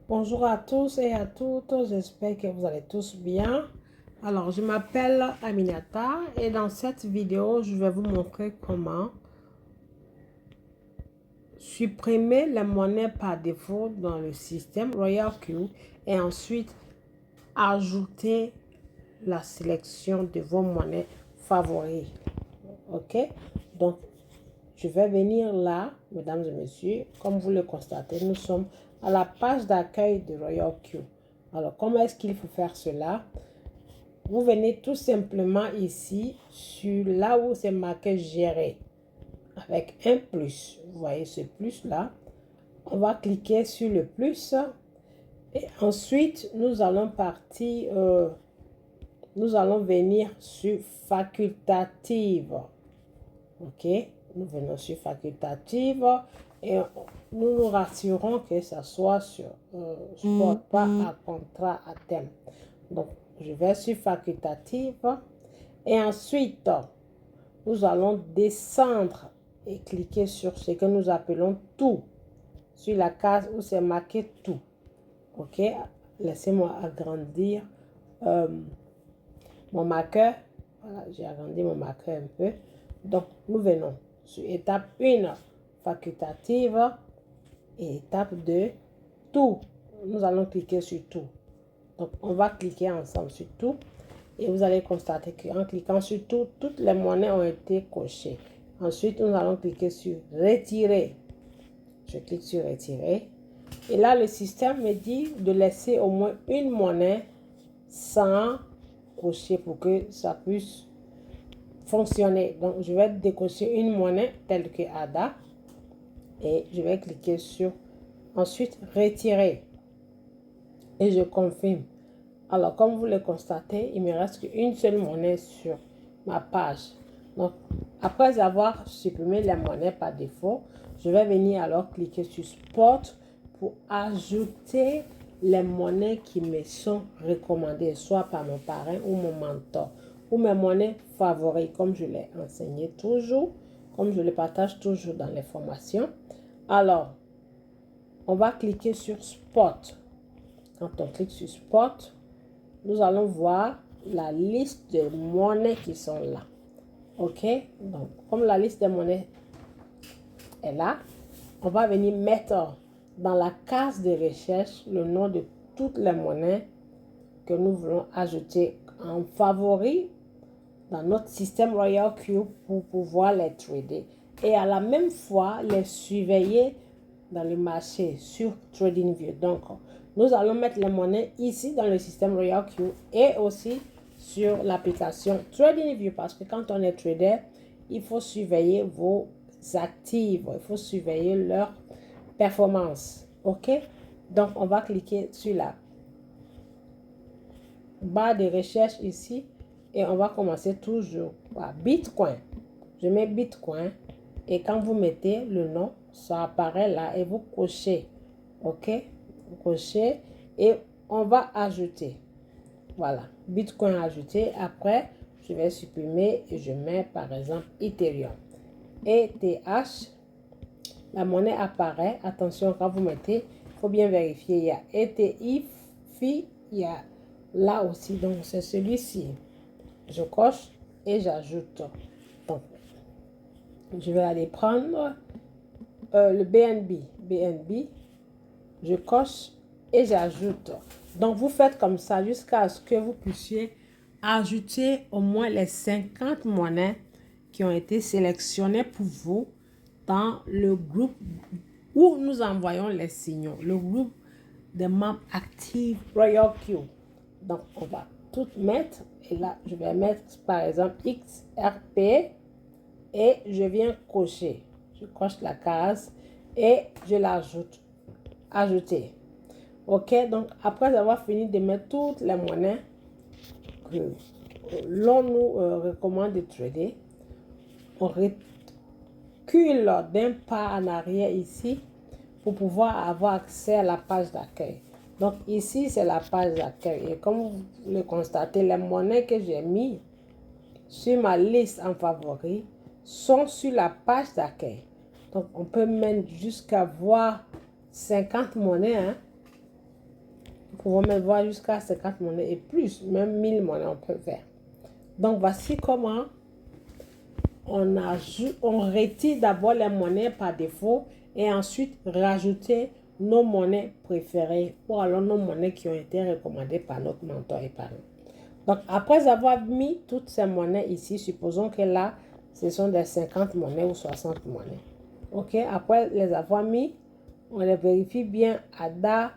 Bonjour à tous et à toutes, j'espère que vous allez tous bien. Alors, je m'appelle Aminata et dans cette vidéo, je vais vous montrer comment supprimer les monnaies par défaut dans le système Royal Q et ensuite ajouter la sélection de vos monnaies favoris. Ok? Donc, je vais venir là, mesdames et messieurs. Comme vous le constatez, nous sommes à la page d'accueil de Royal Q. Alors, comment est-ce qu'il faut faire cela? Vous venez tout simplement ici, sur là où c'est marqué gérer, avec un plus. Vous voyez ce plus là. On va cliquer sur le plus. Et ensuite, nous allons partir, nous allons venir sur facultative. Ok, nous venons sur facultative et nous nous rassurons que ça soit sur sport, pas à contrat à thème. Donc, je vais sur facultative et ensuite, nous allons descendre et cliquer sur ce que nous appelons tout, sur la case où c'est marqué tout. Ok, laissez-moi agrandir mon marqueur. Voilà, j'ai agrandi mon marqueur un peu. Donc, nous venons sur étape 1, facultative, et étape 2, tout. Nous allons cliquer sur tout. Donc, on va cliquer ensemble sur tout. Et vous allez constater qu'en cliquant sur tout, toutes les monnaies ont été cochées. Ensuite, nous allons cliquer sur retirer. Je clique sur retirer. Et là, le système me dit de laisser au moins une monnaie sans cocher pour que ça puisse fonctionner. Donc, je vais décocher une monnaie telle que ADA et je vais cliquer sur ensuite retirer et je confirme. Alors, comme vous le constatez, il me reste qu'une seule monnaie sur ma page. Donc, après avoir supprimé les monnaies par défaut, je vais venir alors cliquer sur Sport pour ajouter les monnaies qui me sont recommandées, soit par mon parrain ou mon mentor, ou mes monnaies favorites, comme je l'ai enseigné toujours, comme je le partage toujours dans les formations. Alors, on va cliquer sur Sport. Quand on clique sur Sport, nous allons voir la liste de monnaies qui sont là. Ok, donc comme la liste des monnaies est là, on va venir mettre dans la case de recherche le nom de toutes les monnaies que nous voulons ajouter en favori dans notre système Royal Q pour pouvoir les trader et à la même fois les surveiller dans le marché sur TradingView. Donc, nous allons mettre les monnaies ici dans le système Royal Q et aussi sur l'application TradingView parce que quand on est trader, il faut surveiller vos actifs, il faut surveiller leur performance. Ok? Donc, on va cliquer sur la barre de recherche ici et on va commencer toujours par Bitcoin. Je mets Bitcoin et quand vous mettez le nom, ça apparaît là et vous cochez. Ok? Vous cochez et on va ajouter. Voilà, Bitcoin ajouté. Après, je vais supprimer et je mets par exemple Ethereum. ETH, la monnaie apparaît. Attention, quand vous mettez, il faut bien vérifier. Il y a ETI, il y a là aussi. Donc, c'est celui-ci. Je coche et j'ajoute. Donc, je vais aller prendre le BNB. BNB, je coche et j'ajoute. Donc, vous faites comme ça jusqu'à ce que vous puissiez ajouter au moins les 50 monnaies qui ont été sélectionnées pour vous dans le groupe où nous envoyons les signaux, le groupe des membres actifs Royal Q. Donc, on va tout mettre. Et là, je vais mettre par exemple XRP et je viens cocher. Je coche la case et je l'ajoute. Ajouter. Ok, donc après avoir fini de mettre toutes les monnaies que l'on nous recommande de trader, on recule d'un pas en arrière ici pour pouvoir avoir accès à la page d'accueil. Donc ici, c'est la page d'accueil. Et comme vous le constatez, les monnaies que j'ai mis sur ma liste en favoris sont sur la page d'accueil. Donc on peut même jusqu'à voir 50 monnaies. Hein? pouvons même voir jusqu'à 50 monnaies et plus, même 1000 monnaies on peut faire. Donc voici comment on retire d'abord les monnaies par défaut et ensuite rajouter nos monnaies préférées ou alors nos monnaies qui ont été recommandées par notre mentor épargne. Donc après avoir mis toutes ces monnaies ici, supposons que là, ce sont des 50 monnaies ou 60 monnaies. Ok, après les avoir mis, on les vérifie bien ADA,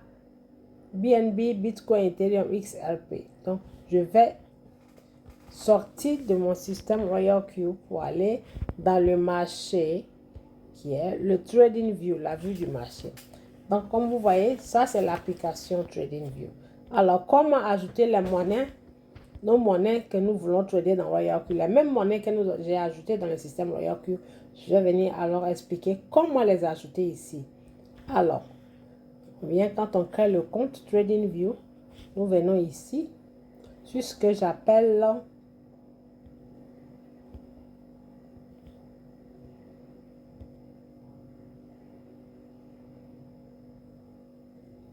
BNB, Bitcoin, Ethereum, XRP. Donc je vais sortir de mon système RoyalQ pour aller dans le marché qui est le TradingView, la vue du marché. Donc comme vous voyez, ça c'est l'application TradingView. Alors comment ajouter les monnaies, nos monnaies que nous voulons trader dans RoyalQ, les mêmes monnaies que j'ai ajoutées dans le système RoyalQ. Je vais venir alors expliquer comment les ajouter ici. Alors, bien quand on crée le compte TradingView, nous venons ici sur ce que j'appelle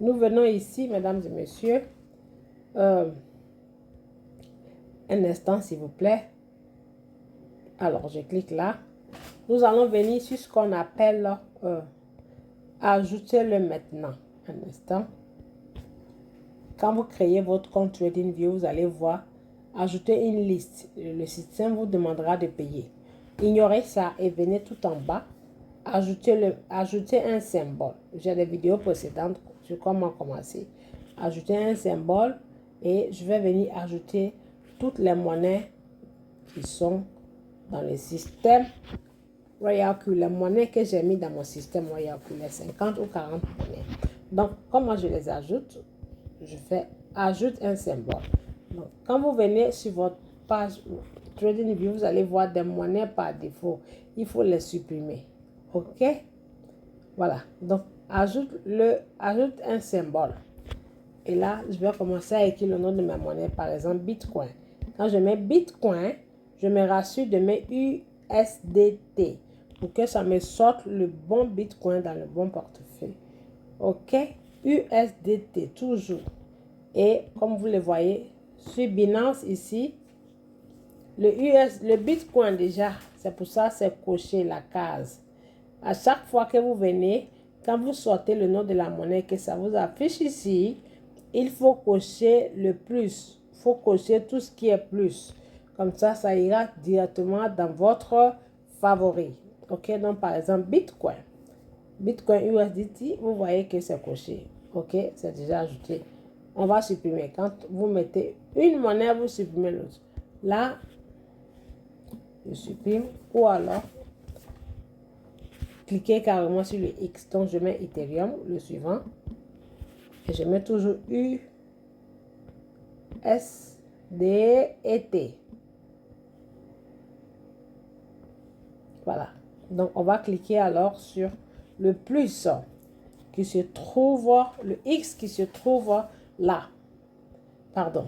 nous venons ici, mesdames et messieurs, un instant s'il vous plaît. Alors, je clique là. Nous allons venir sur ce qu'on appelle ajouter-le maintenant. Un instant. Quand vous créez votre compte TradingView, vous allez voir ajouter une liste. Le système vous demandera de payer. Ignorez ça et venez tout en bas. Ajouter un symbole. J'ai des vidéos précédentes sur comment commencer. Ajouter un symbole et je vais venir ajouter toutes les monnaies qui sont dans le système RoyalQ, les monnaies que j'ai mis dans mon système RoyalQ, les 50 ou 40 monnaies. Donc, comment je les ajoute? Je fais ajoute un symbole. Donc, quand vous venez sur votre page TradingView, vous allez voir des monnaies par défaut. Il faut les supprimer. OK? Voilà. Donc, ajoute un symbole. Et là, je vais commencer à écrire le nom de ma monnaie, par exemple Bitcoin. Quand je mets Bitcoin, je me rassure de mettre USDT pour que ça me sorte le bon Bitcoin dans le bon portefeuille. OK? USDT, toujours. Et comme vous le voyez, sur Binance ici, le Bitcoin déjà, c'est pour ça c'est coché la case. À chaque fois que vous venez, quand vous sortez le nom de la monnaie que ça vous affiche ici, il faut cocher le plus. Il faut cocher tout ce qui est plus. Comme ça ira directement dans votre favori. OK, donc par exemple, Bitcoin. Bitcoin USDT, vous voyez que c'est coché. OK, c'est déjà ajouté. On va supprimer. Quand vous mettez une monnaie, vous supprimez l'autre. Là, je supprime. Ou alors, cliquez carrément sur le X. Donc, je mets Ethereum, le suivant. Et je mets toujours USDT. Voilà. Donc, on va cliquer alors sur le plus qui se trouve, le X qui se trouve là. Pardon.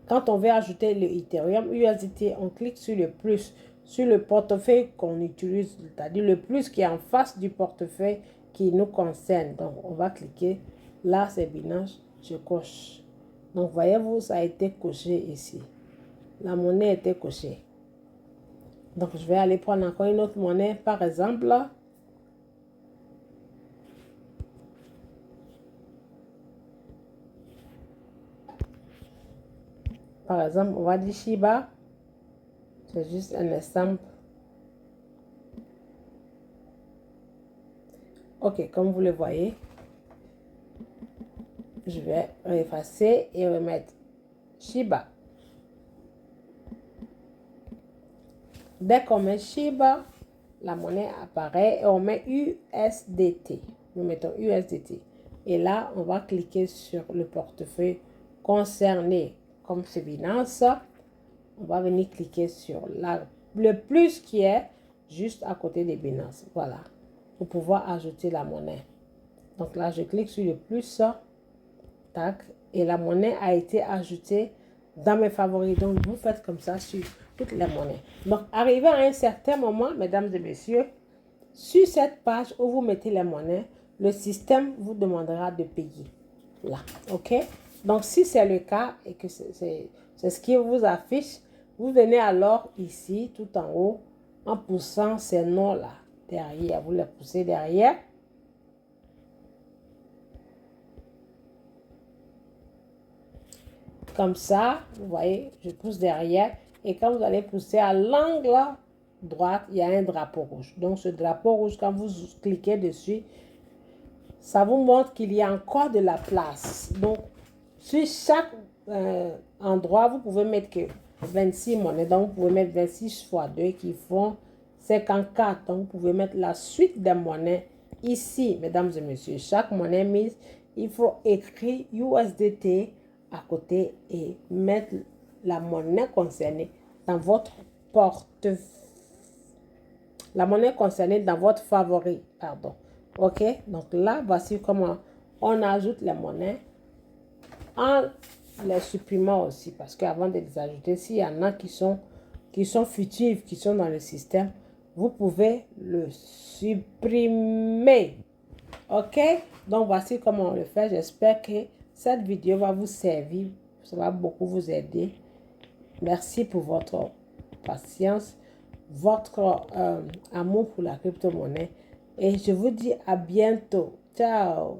Quand on veut ajouter le Ethereum USDT, on clique sur le plus, sur le portefeuille qu'on utilise, c'est-à-dire le plus qui est en face du portefeuille qui nous concerne. Donc, on va cliquer. Là, c'est Binance. Je coche. Donc, voyez-vous, ça a été coché ici. La monnaie a été cochée. Donc, je vais aller prendre encore une autre monnaie. Par exemple, on va dire Shiba. C'est juste un exemple. OK, comme vous le voyez, je vais effacer et remettre Shiba. Dès qu'on met Shiba, la monnaie apparaît et on met USDT. Nous mettons USDT. Et là, on va cliquer sur le portefeuille concerné. Comme c'est Binance, on va venir cliquer sur le plus qui est juste à côté de Binance. Voilà. Pour pouvoir ajouter la monnaie. Donc là, je clique sur le plus. Tac. Et la monnaie a été ajoutée dans mes favoris. Donc, vous faites comme ça sur toutes les monnaies. Donc, arrivé à un certain moment, mesdames et messieurs, sur cette page où vous mettez les monnaies, le système vous demandera de payer. Là, OK? Donc, si c'est le cas et que c'est ce qui vous affiche, vous venez alors ici, tout en haut, en poussant ces noms-là derrière. Vous les poussez derrière. Comme ça, vous voyez, je pousse derrière. Et quand vous allez pousser à l'angle droite, il y a un drapeau rouge. Donc, ce drapeau rouge, quand vous cliquez dessus, ça vous montre qu'il y a encore de la place. Donc, sur chaque endroit, vous pouvez mettre que 26 monnaies. Donc, vous pouvez mettre 26 fois 2 qui font 54. Donc, vous pouvez mettre la suite des monnaies ici, mesdames et messieurs. Chaque monnaie mise, il faut écrire USDT à côté et mettre la monnaie concernée dans votre portefeuille. La monnaie concernée dans votre favori, pardon. OK? Donc là, voici comment on ajoute les monnaies en les supprimant aussi. Parce qu'avant de les ajouter, s'il y en a qui sont fictives, qui sont dans le système, vous pouvez le supprimer. OK? Donc voici comment on le fait. J'espère que cette vidéo va vous servir. Ça va beaucoup vous aider. Merci pour votre patience, votre amour pour la crypto-monnaie. Et je vous dis à bientôt. Ciao!